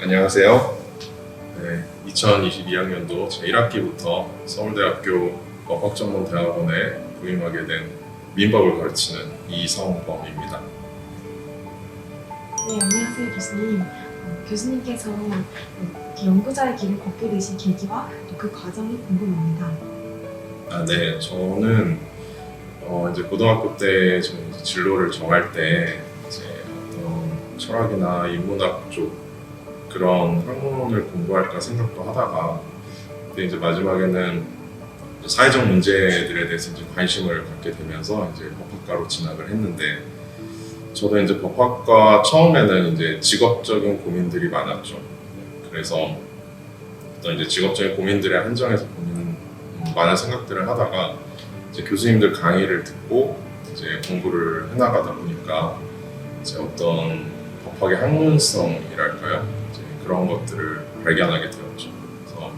안녕하세요. 네, 2022학년도 제1학기부터 서울대학교 법학전문대학원에 부임하게 된 민법을 가르치는 이성범입니다. 네, 안녕하세요, 교수님. 교수님께서 이렇게 연구자의 길을 걷게 되신 계기와 또 그 과정이 궁금합니다. 네, 저는 이제 고등학교 때 저는 이제 진로를 정할 때 이제 어떤 철학이나 인문학 쪽 그런 학문을 공부할까 생각도 하다가 근데 이제 마지막에는 사회적 문제들에 대해서 이제 관심을 갖게 되면서 이제 법학과로 진학을 했는데 저도 이제 법학과 처음에는 이제 직업적인 고민들이 많았죠. 그래서 어떤 이제 직업적인 고민들에 한정해서 보는 많은 생각들을 하다가 이제 교수님들 강의를 듣고 이제 공부를 해나가다 보니까 이제 어떤 법학의 학문성이랄까요? 이제 그런 것들을 발견하게 되었죠. 그래서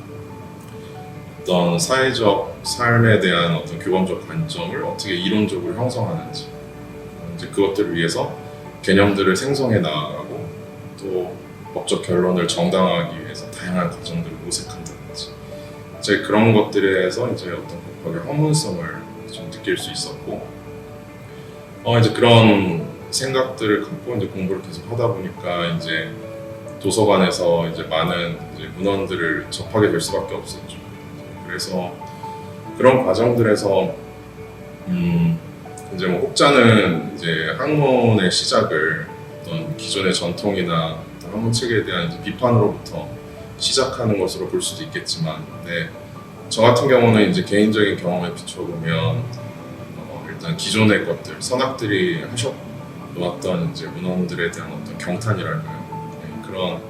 어떤 사회적 삶에 대한 어떤 규범적 관점을 어떻게 이론적으로 형성하는지 이제 그것들을 위해서 개념들을 생성해 나아가고 또 법적 결론을 정당화하기 위해서 다양한 과정들을 모색한다든지 이제 그런 것들에서 이제 어떤 법학의 학문성을 좀 느낄 수 있었고 이제 그런 생각들을 갖고 이제 공부를 계속 하다 보니까 이제 도서관에서 이제 많은 이제 문헌들을 접하게 될 수밖에 없었죠. 그래서 그런 과정들에서 이제 뭐 혹자는 이제 학문의 시작을 어떤 기존의 전통이나 어떤 학문 체계에 대한 이제 비판으로부터 시작하는 것으로 볼 수도 있겠지만, 네, 저 같은 경우는 이제 개인적인 경험에 비춰보면 일단 기존의 것들, 선학들이 하셔놓았던 이제 문헌들에 대한 어떤 경탄이랄까요, 네, 그런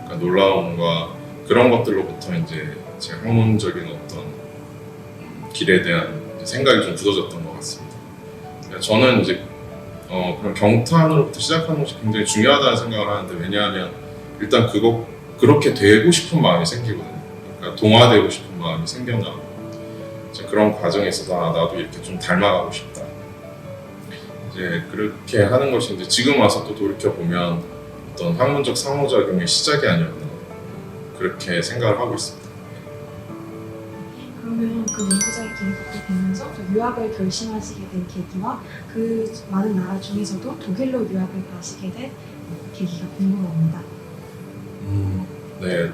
그러니까 놀라움과 그런 것들로부터 이제 제 학문적인 어떤 길에 대한 생각이 좀 굳어졌던 것 같습니다. 저는 이제 그런 경탄으로부터 시작하는 것이 굉장히 중요하다는 생각을 하는데 왜냐하면 일단 그렇게 되고 싶은 마음이 생기거든요. 그러니까 동화되고 싶은 마음이 생겨나고 이제 그런 과정에 있어서 나도 이렇게 좀 닮아가고 싶다. 이제 그렇게 하는 것이 이제 지금 와서 또 돌이켜 보면 어떤 학문적 상호작용의 시작이 아니었나 그렇게 생각을 하고 있습니다. 그러면 그 연구자의 길을 걷게 되면서 또 유학을 결심하시게 된 계기와 그 많은 나라 중에서도 독일로 유학을 가시게 된 계기가 궁금합니다. 네,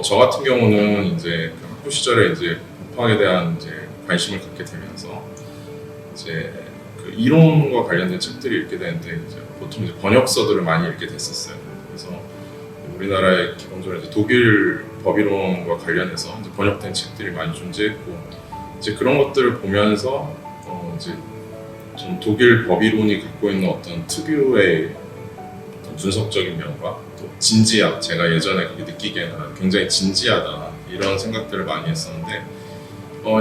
저 같은 경우는 이제 그 학부 시절에 이제 법학에 대한 이제 관심을 갖게 되면서 이제 그 이론과 관련된 책들을 읽게 되는데 이제 보통 이제 번역서들을 많이 읽게 됐었어요. 그래서 우리나라의 기본적으로 이제 독일 법이론과 관련해서 이제 번역된 책들이 많이 존재했고 이제 그런 것들을 보면서 이제 좀 독일 법이론이 갖고 있는 어떤 특유의 어떤 분석적인 면과 또 진지함, 제가 예전에 그렇게 느끼기에는 굉장히 진지하다 이런 생각들을 많이 했었는데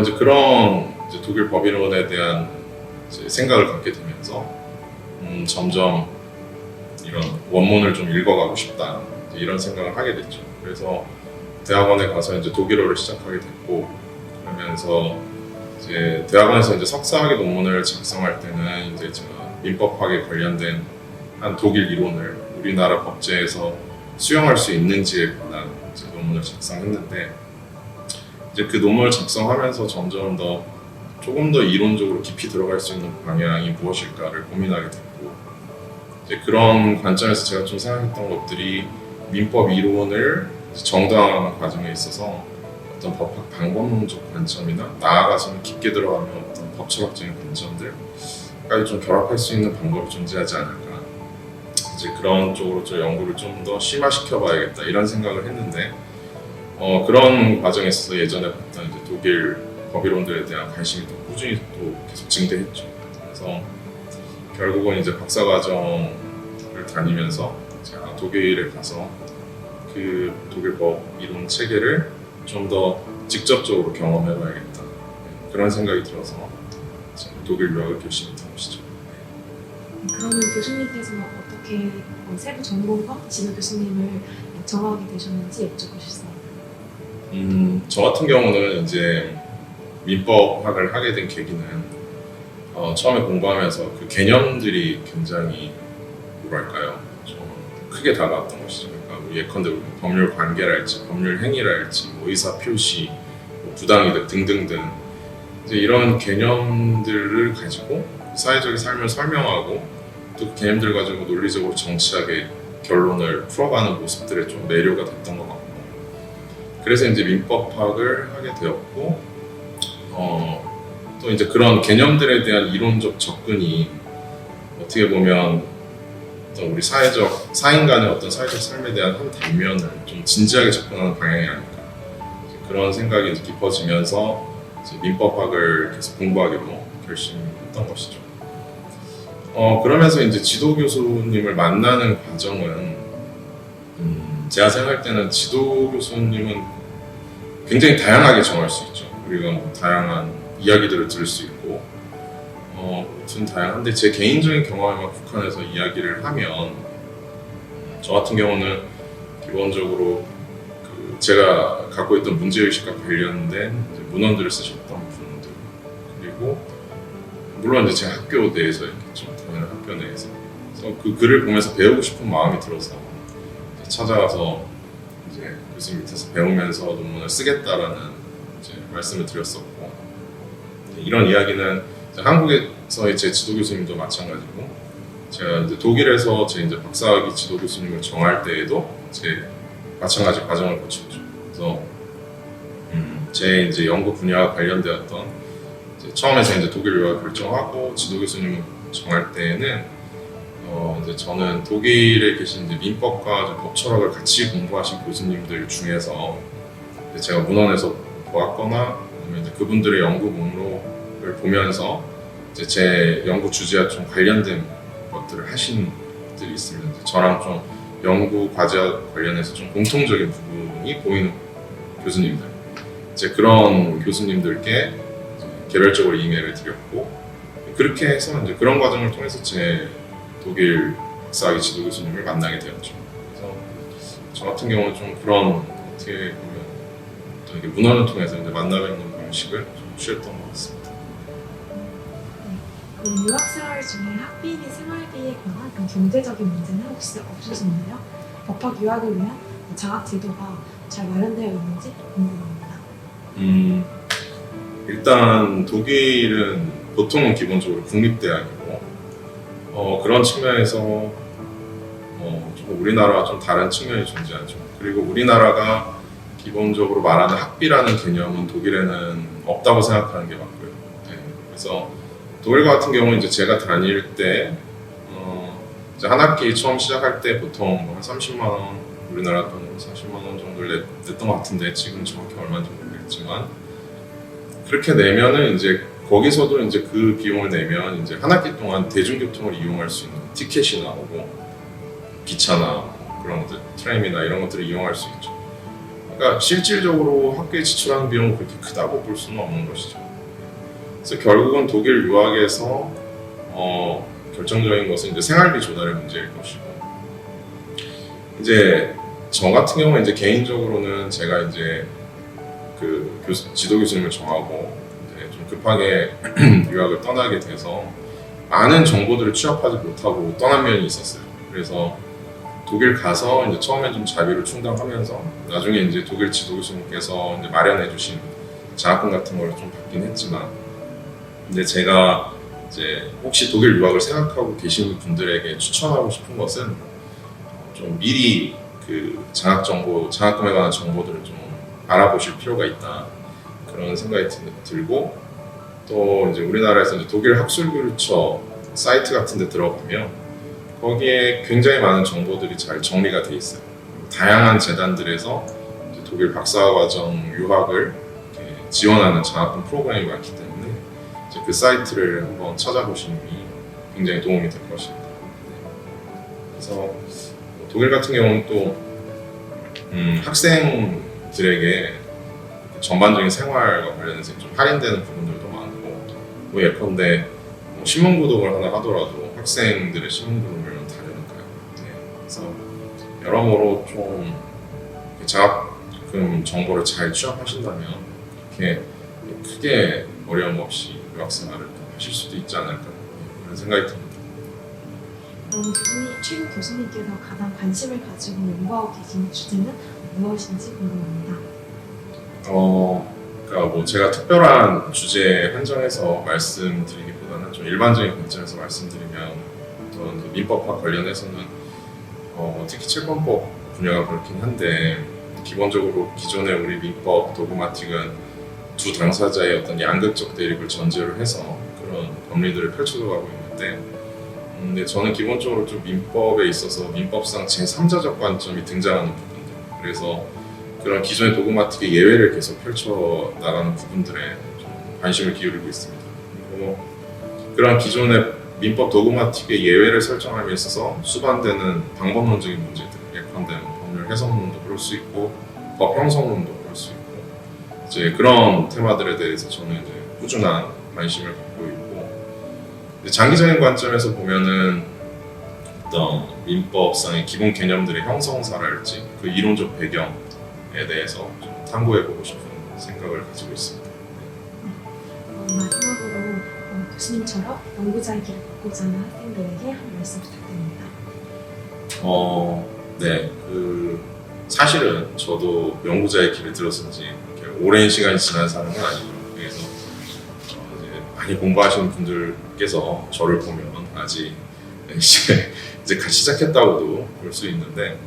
이제 그런 이제 독일 법이론에 대한 이제 생각을 갖게 되면서 점점 이런 원문을 좀 읽어가고 싶다 이런 생각을 하게 됐죠. 그래서 대학원에 가서 이제 독일어를 시작하게 됐고 그러면서 이제 대학원에서 이제 석사학위 논문을 작성할 때는 이제 제가 민법학에 관련된 한 독일 이론을 우리나라 법제에서 수용할 수 있는지에 관한 이제 논문을 작성했는데 이제 그 논문을 작성하면서 점점 더 조금 더 이론적으로 깊이 들어갈 수 있는 방향이 무엇일까를 고민하게 됐고 이제 그런 관점에서 제가 좀 생각했던 것들이 민법 이론을 정당화하는 과정에 있어서 어떤 법학 방법론적 관점이나 나아가서는 깊게 들어가면 어떤 법철학적인 관점들까지 좀 결합할 수 있는 방법이 존재하지 않을까 이제 그런 쪽으로 좀 연구를 좀 더 심화시켜 봐야겠다 이런 생각을 했는데 그런 과정에 있어서 예전에 봤던 이제 독일 법이론들에 대한 관심이 또 꾸준히 또 계속 증대했죠. 그래서 결국은 이제 박사과정을 다니면서 제가 독일에 가서 그 독일 법 이론 체계를 좀 더 직접적으로 경험해봐야겠다 그런 생각이 들어서 독일 유학을 결심했던 것이죠. 그러면 교수님께서는 어떻게 세부 전공과 지도 교수님을 정하게 되셨는지 여쭤보실 수 있나요? 저 같은 경우는 이제 민법학을 하게 된 계기는 처음에 공부하면서 그 개념들이 굉장히 뭐랄까요 좀 크게 다가왔던 것이죠. 그러니까 뭐 예컨대 뭐 법률 관계랄지, 법률 행위랄지, 뭐 의사 표시, 뭐 부당이득 등등등 이제 이런 개념들을 가지고 사회적인 삶을 설명하고 또 그 개념들 가지고 논리적으로 정치하게 결론을 풀어가는 모습들에 좀 매료가 됐던 것 같고, 그래서 이제 민법학을 하게 되었고, 또 이제 그런 개념들에 대한 이론적 접근이 어떻게 보면 어떤 우리 사인 간의 어떤 사회적 삶에 대한 한 단면을 좀 진지하게 접근하는 방향이 아닐까, 그런 생각이 이제 깊어지면서 이제 민법학을 계속 공부하기로 결심했던 것이죠. 그러면서 이제 지도 교수님을 만나는 과정은 제가 생각할 때는 지도 교수님은 굉장히 다양하게 정할 수 있죠. 우리가 뭐 다양한 이야기들을 들을 수 있고, 무슨 다양한데 제 개인적인 경험에만 국한해서 이야기를 하면, 저 같은 경우는 기본적으로 그 제가 갖고 있던 문제의식과 관련된 이제 문헌들을 쓰셨던 분들, 그리고 물론 이제 제 학교 내에서였겠죠. 당연히 학교 내에서. 그래서 그 글을 보면서 배우고 싶은 마음이 들어서 이제 찾아가서 이제 교수님 밑에서 배우면서 논문을 쓰겠다라는 이제 말씀을 드렸었고, 이런 이야기는 한국에서의 제 지도 교수님도 마찬가지고, 제가 이제 독일에서 제 이제 박사학위 지도 교수님을 정할 때에도 제 마찬가지 과정을 거쳤죠. 그래서 제 이제 연구 분야와 관련되었던 이제 처음에 제가 이제 독일 유학 결정하고 지도 교수님을 정할 때에는 이제 저는 독일에 계신 이제 민법과 법 철학을 같이 공부하신 교수님들 중에서 이제 제가 문헌에서 보았거나 아니면 이제 그분들의 연구 목록을 보면서 이제 제 연구 주제와 좀 관련된 것들을 하신 분들이 있습니다. 이제 저랑 좀 연구 과제와 관련해서 좀 공통적인 부분이 보이는 교수님들, 이제 그런 교수님들께 개별적으로 이메일을 드렸고, 그렇게 해서 이제 그런 과정을 통해서 제 독일 박사학위 지도 교수님을 만나게 되었죠. 그래서 저 같은 경우는 좀 그런 어떻게 보면 또 이게 문헌을 통해서 이제 만나뵙는 방식을 좀 취했던 것 같습니다. 그럼 유학생활 중에 학비나 생활비에 관한 그런 경제적인 문제는 혹시 없으셨나요? 법학 유학을 위한 장학 제도가 잘 마련되어 있는지 궁금합니다. 일단 독일은 보통은 기본적으로 국립대학이고, 그런 측면에서 좀 우리나라와 좀 다른 측면이 존재하죠. 그리고 우리나라가 기본적으로 말하는 학비라는 개념은 독일에는 없다고 생각하는 게 맞고요. 네. 그래서 독일 같은 경우는 이제 제가 다닐 때 이제 한 학기 처음 시작할 때 보통 한 30만 원, 우리나라 돈으로 40만 원 정도를 냈던 것 같은데 지금 정확히 얼마인지 모르겠지만, 그렇게 내면은 이제 거기서도 이제 그 비용을 내면 이제 한 학기 동안 대중교통을 이용할 수 있는 티켓이 나오고, 기차나 그런 것들, 트램이나 이런 것들을 이용할 수 있죠. 그러니까 실질적으로 학교에 지출하는 비용은 그렇게 크다고 볼 수는 없는 것이죠. 그래서 결국은 독일 유학에서 결정적인 것은 이제 생활비 조달의 문제일 것이고, 이제 저 같은 경우는 이제 개인적으로는 제가 이제 그 지도 교수님을 정하고 이제 좀 급하게 유학을 떠나게 돼서 많은 정보들을 취합하지 못하고 떠난 면이 있었어요. 그래서 독일 가서 이제 처음에 좀 자비를 충당하면서 나중에 이제 독일 지도 교수님께서 이제 마련해주신 장학금 같은 걸 좀 받긴 했지만, 근데 제가 이제 혹시 독일 유학을 생각하고 계시는 분들에게 추천하고 싶은 것은 좀 미리 그 장학금에 관한 정보들을 좀 알아보실 필요가 있다, 그런 생각이 들고, 또 이제 우리나라에서 이제 독일 학술교류처 사이트 같은 데 들어가면 거기에 굉장히 많은 정보들이 잘 정리가 돼 있어요. 다양한 재단들에서 이제 독일 박사과정 유학을 이렇게 지원하는 장학금 프로그램이 많기 때문에 이제 그 사이트를 한번 찾아보시는 게 굉장히 도움이 될 것입니다. 그래서 독일 같은 경우는 또 학생들에게 전반적인 생활과 관련해서 좀 할인되는 부분들도 많고, 뭐 예컨대 신문 구독을 하나 하더라도 학생들의 신문 구독료는 다르니까요. 네. 그래서 여러모로 좀 장학금 정보를 잘 취합하신다면 그렇게 크게 어려움 없이 유학생활을 하실 수도 있지 않을까, 그런 생각이 듭니다. 그럼 최근 교수님께서 가장 관심을 가지고 연구하고 계신 주제는 무엇인지 궁금합니다. 그러니까 뭐 제가 특별한 주제에 한정해서 말씀드리기보다는 좀 일반적인 관점에서 말씀드리면 어떤 이제 민법과 관련해서는 특히 채권법 분야가 그렇긴 한데 기본적으로 기존의 우리 민법 도그마틱은 두 당사자의 어떤 양극적 대립을 전제로 해서 그런 법리들을 펼쳐가고 있는데 근데 저는 기본적으로 좀 민법에 있어서 민법상 제3자적 관점이 등장하는 부분들 그래서 그런 기존의 도그마틱의 예외를 계속 펼쳐 나가는 부분들에 좀 관심을 기울이고 있습니다. 그리고 그런 기존의 민법 도그마틱의 예외를 설정함에 있어서 수반되는 방법론적인 문제들, 예컨대 법률 해석론도 그럴 수 있고 법 형성론도 그럴 수 있고 이제 그런 테마들에 대해서 저는 이제 꾸준한 관심을 갖고 있고 장기적인 관점에서 보면은 어떤 민법상의 기본 개념들의 형성사랄지 그 이론적 배경에 대해서 좀 탐구해보고 싶은 생각을 가지고 있습니다. 마지막으로 교수님처럼 연구자의 길을 걷고자 하는 학생들에게 한 말씀 부탁드립니다. 네, 사실은 저도 연구자의 길을 들었은 지 오랜 시간이 지난 사람은 아니고 그래서 이제 많이 공부하시는 분들께서 저를 보면 아직 이제 같이 시작했다고도 볼 수 있는데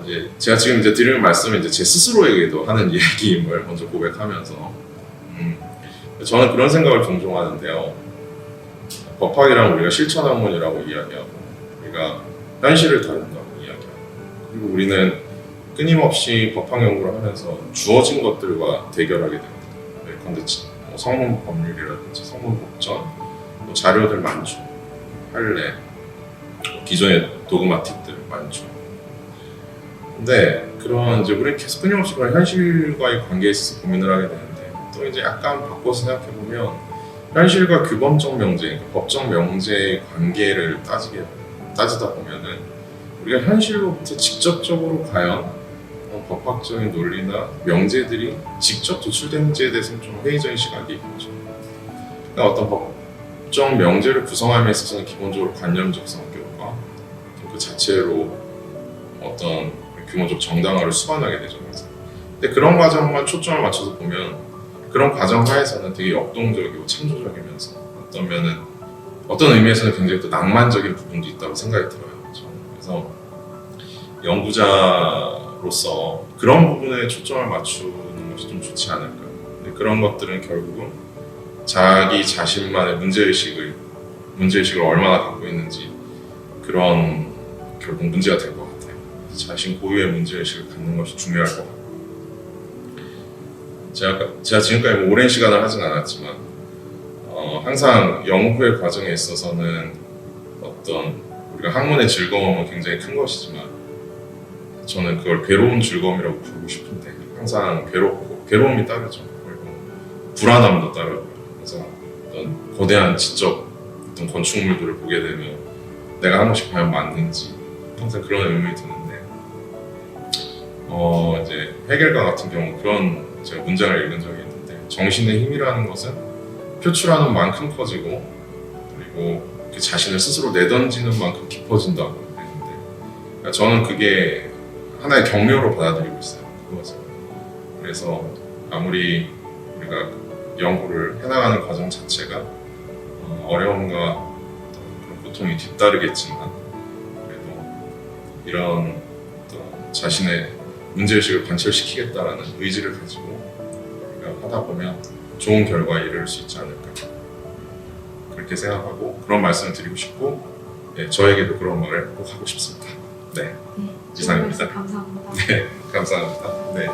이제 제가 지금 이제 드리는 말씀은 이제 제 스스로에게도 하는 이야기임을 먼저 고백하면서 저는 그런 생각을 종종 하는데요. 법학이란 우리가 실천학문이라고 이야기하고 우리가 현실을 다룬다고 이야기하고 그리고 우리는 끊임없이 법학 연구를 하면서 주어진 것들과 대결하게 됩니다. 예컨대 성문 법률이라든지 성문 법전, 자료들 많죠. 판례, 기존의 도그마틱들 많죠. 근데 그런 이제 우리 계속 끊임없이 그런 현실과의 관계에 있어서 고민을 하게 되는데 또 이제 약간 바꿔서 생각해 보면 현실과 규범적 명제, 그러니까 법적 명제의 관계를 따지다 보면은 우리가 현실로부터 직접적으로 과연 법학적인 논리나 명제들이 직접 도출되는지에 대해서는 좀 회의적인 시각이 있죠. 그러니까 어떤 법적 명제를 구성함에 있어서는 기본적으로 관념적 성격과 그 자체로 어떤 규모적 정당화를 수반하게 되죠. 근데 그런 과정만 초점을 맞춰서 보면 그런 과정 하에서는 되게 역동적이고 창조적이면서 어떤 의미에서는 굉장히 또 낭만적인 부분도 있다고 생각이 들어요. 그래서 연구자로서 그런 부분에 초점을 맞추는 것이 좀 좋지 않을까. 근데 그런 것들은 결국은 자기 자신만의 문제의식을 얼마나 갖고 있는지 그런 결국 문제가 될 것 같아요. 자신 고유의 문제의식을 갖는 것이 중요할 것 같고 제가 지금까지 오랜 시간을 하진 않았지만 항상 연구의 과정에 있어서는 어떤 우리가 학문의 즐거움은 굉장히 큰 것이지만 저는 그걸 괴로운 즐거움이라고 부르고 싶은데 항상 괴로움이 따르죠. 그리고 불안함도 따르고요. 그래서 어떤 거대한 지적 어떤 건축물들을 보게 되면 내가 한 것이 과연 맞는지 항상 그런 의문이 드는데 이제 헤겔과 같은 경우 그런 제가 문장을 읽은 적이 있는데 정신의 힘이라는 것은 표출하는 만큼 커지고 그리고 그 자신을 스스로 내던지는 만큼 깊어진다고 했는데 그러니까 저는 그게 하나의 경로로 받아들이고 있어요. 그것을. 그래서 아무리 우리가 연구를 해나가는 과정 자체가 어려움과 그런 고통이 뒤따르겠지만 그래도 이런 자신의 문제의식을 관철시키겠다라는 의지를 가지고 우리가 하다 보면 좋은 결과에 이를 수 있지 않을까 그렇게 생각하고 그런 말씀을 드리고 싶고 저에게도 그런 말을 꼭 하고 싶습니다. 네, 이상입니다. 감사합니다. 네, 감사합니다. 네.